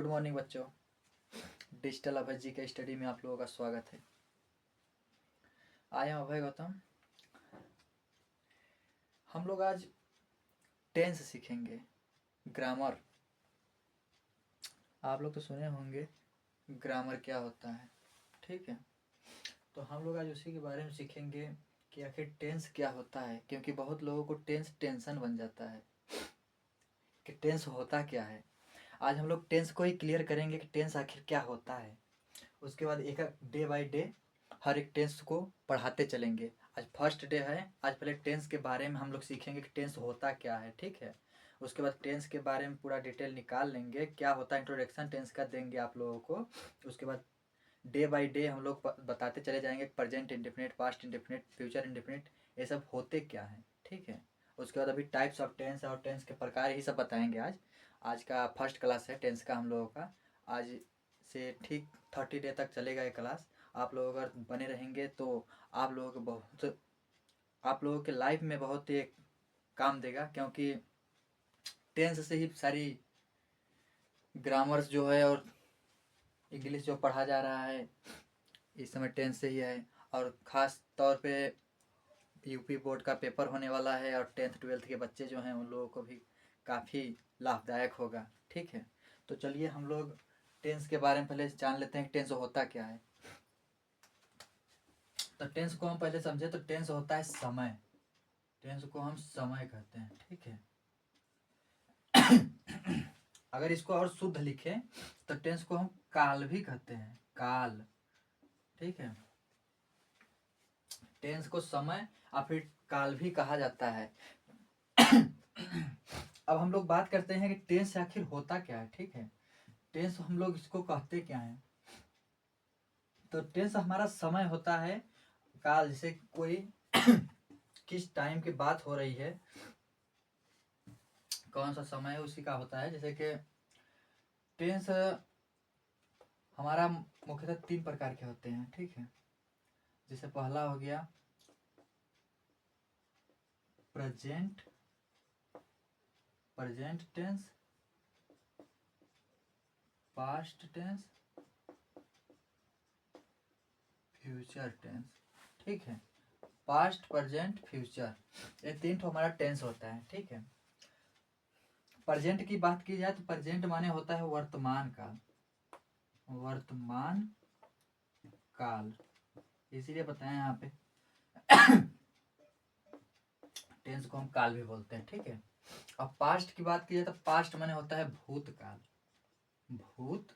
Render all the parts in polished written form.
Good morning बच्चों। Digital अभय जी के study में आप लोगों का स्वागत है। आया हूँ अभय गौतम। हम लोग आज टेंस सीखेंगे, ग्रामर। आप लोग तो सुने होंगे ग्रामर क्या होता है, ठीक है। तो हम लोग आज उसी के बारे में सीखेंगे कि आखिर टेंस क्या होता है, क्योंकि बहुत लोगों को टेंस टेंशन बन जाता है कि टेंस होता क्या है। आज हम लोग टेंस को ही क्लियर करेंगे कि टेंस आखिर क्या होता है। उसके बाद एक डे बाय डे हर एक टेंस को पढ़ाते चलेंगे। आज फर्स्ट डे है, आज पहले टेंस के बारे में हम लोग सीखेंगे कि टेंस होता क्या है, ठीक है। उसके बाद टेंस के बारे में पूरा डिटेल निकाल लेंगे, क्या होता है इंट्रोडक्शन टेंस का देंगे आप लोगों को। उसके बाद डे बाय डे हम लोग बताते चले जाएंगे present indefinite, past indefinite, future indefinite, ये सब होते क्या है, ठीक है। उसके बाद अभी टाइप्स ऑफ टेंस और टेंस के प्रकार ही सब बताएंगे आज। आज का फर्स्ट क्लास है टेंस का हम लोगों का। आज से ठीक 30 डे तक चलेगा ये क्लास। आप लोग अगर बने रहेंगे तो आप लोगों को बहुत, आप लोगों के लाइफ में बहुत ही काम देगा, क्योंकि टेंस से ही सारी ग्रामर्स जो है और इंग्लिश जो पढ़ा जा रहा है इस समय टेंस से ही है। और ख़ास तौर पे यूपी बोर्ड का पेपर होने वाला है और 10th 12th के बच्चे जो हैं उन लोगों को भी काफ़ी लाभदायक होगा, ठीक है। तो चलिए हम लोग टेंस के बारे में पहले जान लेते हैं कि टेंस होता क्या है। तो टेंस को हम पहले समझे तो टेंस होता है समय। टेंस को हम समय कहते हैं, ठीक है। अगर इसको और शुद्ध लिखें तो टेंस को हम काल भी कहते हैं, काल, ठीक है। टेंस को समय या फिर काल भी कहा जाता है। अब हम लोग बात करते हैं कि टेंस आखिर होता क्या है, ठीक है। टेंस हम लोग इसको कहते क्या है। तो टेंस हमारा समय होता है, काल जैसे कोई किस टाइम की बात हो रही है, कौन सा समय है उसी का होता है। जैसे कि टेंस हमारा मुख्यतः 3 प्रकार के होते हैं, ठीक है। जैसे पहला हो गया present, present tense, past tense, future tense, ठीक है। पास्ट, प्रेजेंट, फ्यूचर, ये 3 तो हमारा टेंस होता है, ठीक है। प्रेजेंट की बात की जाए तो प्रेजेंट माने होता है वर्तमान काल, वर्तमान काल, इसीलिए बताएं यहाँ पे टेंस को हम काल भी बोलते हैं, ठीक है। अब पास्ट की बात की जाए तो पास्ट माने होता है भूतकाल, भूत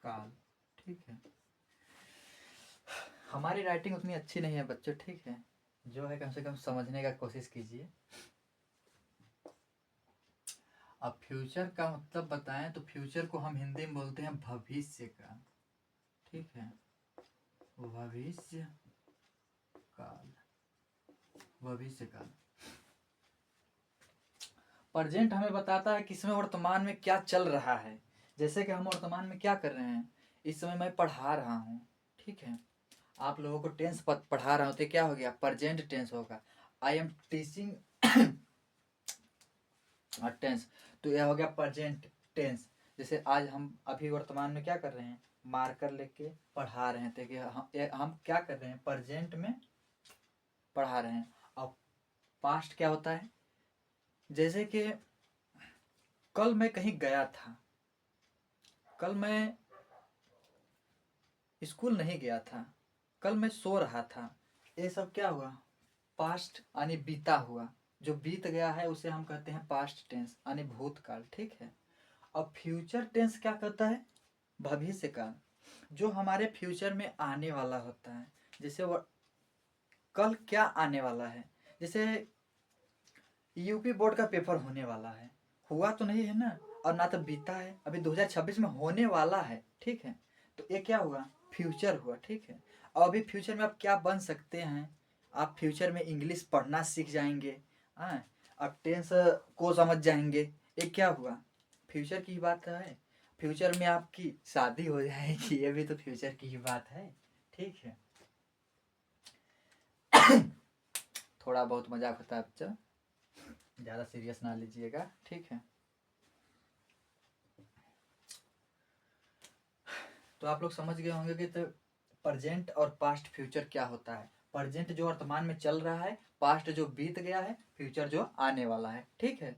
काल, ठीक है। हमारी राइटिंग उतनी अच्छी नहीं है बच्चों, ठीक है। जो है कम से कम समझने का कोशिश कीजिए। अब फ्यूचर का मतलब बताएं तो फ्यूचर को हम हिंदी में बोलते हैं भविष्य का, ठीक है। भविष्य काल, भविष्य काल। प्रेजेंट हमें बताता है कि इसमें वर्तमान में क्या चल रहा है। जैसे कि हम वर्तमान में क्या कर रहे हैं, इस समय मैं पढ़ा रहा हूँ, ठीक है। आप लोगों को टेंस पढ़ा रहा हूँ तो क्या हो गया, प्रेजेंट टेंस होगा। आई एम टीचिंग टेंस, तो यह हो गया प्रेजेंट टेंस। जैसे आज हम अभी वर्तमान में क्या कर रहे हैं, मार्कर लेके पढ़ा रहे हैं, तो हम क्या कर रहे हैं, प्रेजेंट में पढ़ा रहे हैं। अब पास्ट क्या होता है, जैसे कि कल मैं कहीं गया था, कल मैं स्कूल नहीं गया था, कल मैं सो रहा था, ये सब क्या हुआ, पास्ट यानी बीता हुआ। जो बीत गया है उसे हम कहते हैं पास्ट टेंस यानी भूतकाल, ठीक है। अब फ्यूचर टेंस क्या कहता है, भविष्य काल, जो हमारे फ्यूचर में आने वाला होता है। जैसे वो कल क्या आने वाला है, जैसे यूपी बोर्ड का पेपर होने वाला है, हुआ तो नहीं है ना, और ना तो बीता है, अभी 2026 में होने वाला है, ठीक है। तो ये क्या हुआ, फ्यूचर हुआ, ठीक है। और अभी फ्यूचर में आप क्या बन सकते हैं, आप फ्यूचर में इंग्लिश पढ़ना सीख जाएंगे, हाँ, आप टेंस को समझ जाएंगे, ये क्या हुआ, फ्यूचर की बात है। फ्यूचर में आपकी शादी हो जाएगी, ये भी तो फ्यूचर की ही बात है, ठीक है। थोड़ा बहुत मजाक होता है बच्चा, ज़्यादा सीरियस ना लीजिएगा, ठीक है। तो आप लोग समझ गए होंगे कि तो प्रेजेंट और पास्ट फ्यूचर क्या होता है। प्रेजेंट जो वर्तमान में चल रहा है, पास्ट जो बीत गया है, फ्यूचर जो आने वाला है। ठीक है।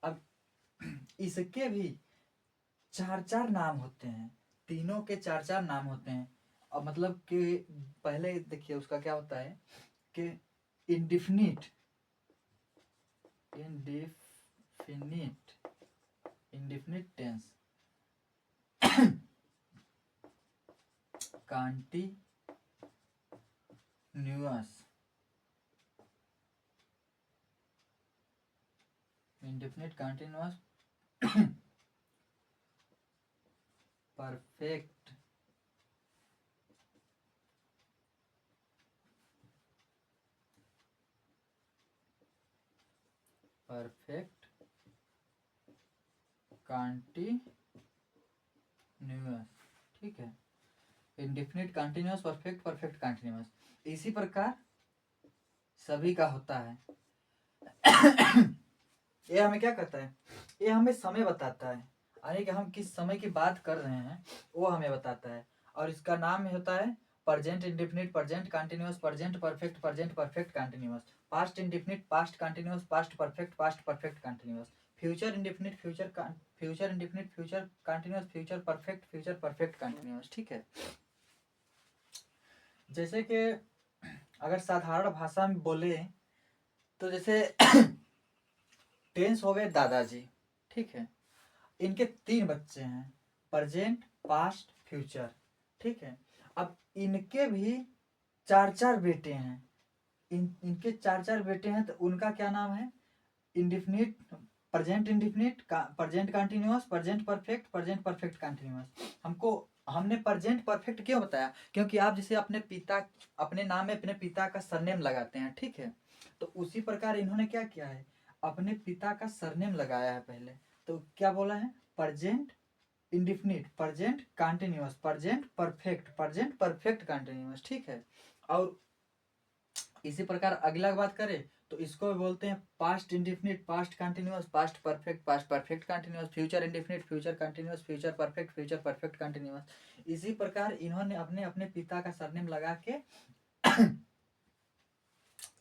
अब इसके भी चार चार नाम होते हैं, तीनों के चार चार नाम होते हैं। अब मतलब कि पहले देखिए उसका क्या होता है कि indefinite indefinite indefinite tense, continuous, indefinite continuous, perfect, perfect continuous. ठीक है। Indefinite continuous, perfect, perfect continuous. इसी प्रकार सभी का होता है। ये हमें क्या कहता है, ये हमें समय बताता है, यानी कि हम किस समय की बात कर रहे हैं वो हमें बताता है। और इसका नाम होता है present indefinite, present continuous, present perfect, present perfect continuous, past indefinite, past continuous, past perfect, past perfect continuous, future indefinite, future indefinite, future continuous, future perfect, future perfect continuous. ठीक है। जैसे कि अगर साधारण भाषा में बोले तो जैसे टेंस हो गए दादाजी। ठीक है। इनके तीन बच्चे हैं, प्रेजेंट, पास्ट, फ्यूचर। ठीक है। अब इनके भी चार चार बेटे हैं, इनके चार चार बेटे हैं, तो उनका क्या नाम है, indefinite, present indefinite, present continuous, present perfect, present perfect continuous. हमने प्रेजेंट परफेक्ट क्यों बताया, क्योंकि आप जैसे अपने नाम में अपने पिता का सरनेम लगाते हैं। ठीक है। तो उसी प्रकार इन्होंने क्या किया है, अपने पिता का सरनेम लगाया है पहले। तो क्या बोला है, present indefinite, present continuous, present perfect, present perfect continuous. ठीक है। और इसी प्रकार अगला बात करें तो इसको बोलते हैं past indefinite, past continuous, past perfect, past perfect continuous, future indefinite, future continuous, future perfect, future perfect continuous. इसी प्रकार इन्होंने अपने अपने पिता का सरनेम लगा के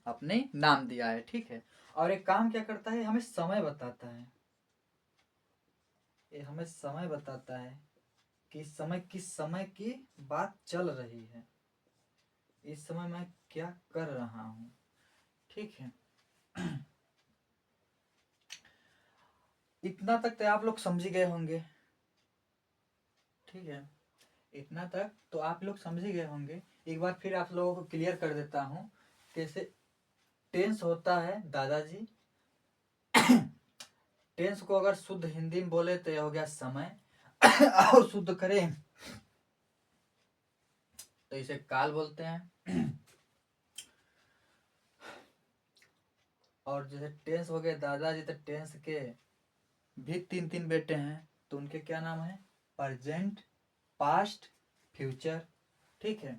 अपने नाम दिया है। ठीक है। और एक काम क्या करता है, हमें समय बताता है, ये हमें समय बताता है कि समय किस समय की बात चल रही है, इस समय मैं क्या कर रहा हूं। ठीक है। इतना तक तो आप लोग समझ गए होंगे। ठीक है। इतना तक तो आप लोग समझ गए होंगे। एक बार फिर आप लोगों को क्लियर कर देता हूं। कैसे टेंस होता है दादाजी। टेंस को अगर शुद्ध हिंदी में बोले तो यह हो गया समय। और शुद्ध करें तो इसे काल बोलते हैं। और जैसे टेंस हो गए दादाजी, तो टेंस के भी तीन तीन बेटे हैं, तो उनके क्या नाम है, प्रेजेंट, पास्ट, फ्यूचर। ठीक है।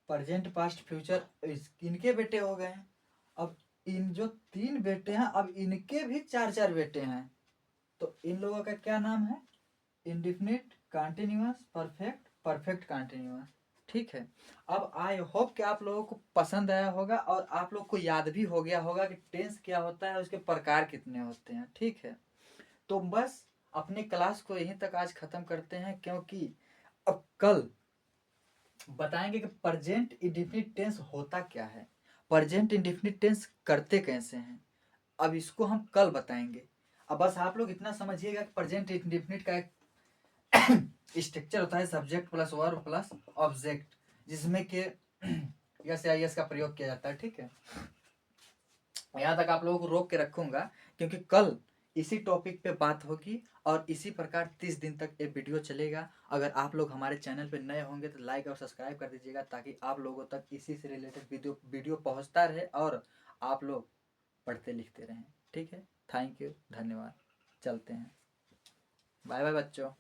प्रेजेंट, पास्ट, फ्यूचर इनके बेटे हो गए। अब इन जो तीन बेटे हैं, अब इनके भी चार चार बेटे हैं, तो इन लोगों का क्या नाम है, indefinite continuous, perfect, perfect continuous. ठीक है। अब आई होप कि आप लोगों को पसंद आया होगा और आप लोग को याद भी हो गया होगा कि टेंस क्या होता है, उसके प्रकार कितने होते हैं। ठीक है। तो बस अपने क्लास को यहीं तक आज खत्म करते हैं, क्योंकि अब कल बताएंगे कि प्रेजेंट इंडेफिनिट टेंस होता क्या है, प्रेजेंट इंडेफिनिट टेंस करते कैसे हैं। अब इसको हम कल बताएंगे। अब बस आप लोग इतना समझिएगा कि प्रेजेंट इंडेफिनिट का एक स्ट्रक्चर होता है, subject plus verb plus object, जिसमें कि यस या यस का प्रयोग किया जाता है। ठीक है। यहाँ तक आप लोगों को रोक के रखूंगा, क्योंकि कल इसी टॉपिक पे बात होगी और इसी प्रकार 30 दिन तक ये वीडियो चलेगा। अगर आप लोग हमारे चैनल पे नए होंगे तो लाइक और सब्सक्राइब कर दीजिएगा, ताकि आप लोगों तक इसी से रिलेटेड वीडियो पहुंचता रहे और आप लोग पढ़ते लिखते रहें। ठीक है। थैंक यू, धन्यवाद। चलते हैं। बाय बाय बच्चों।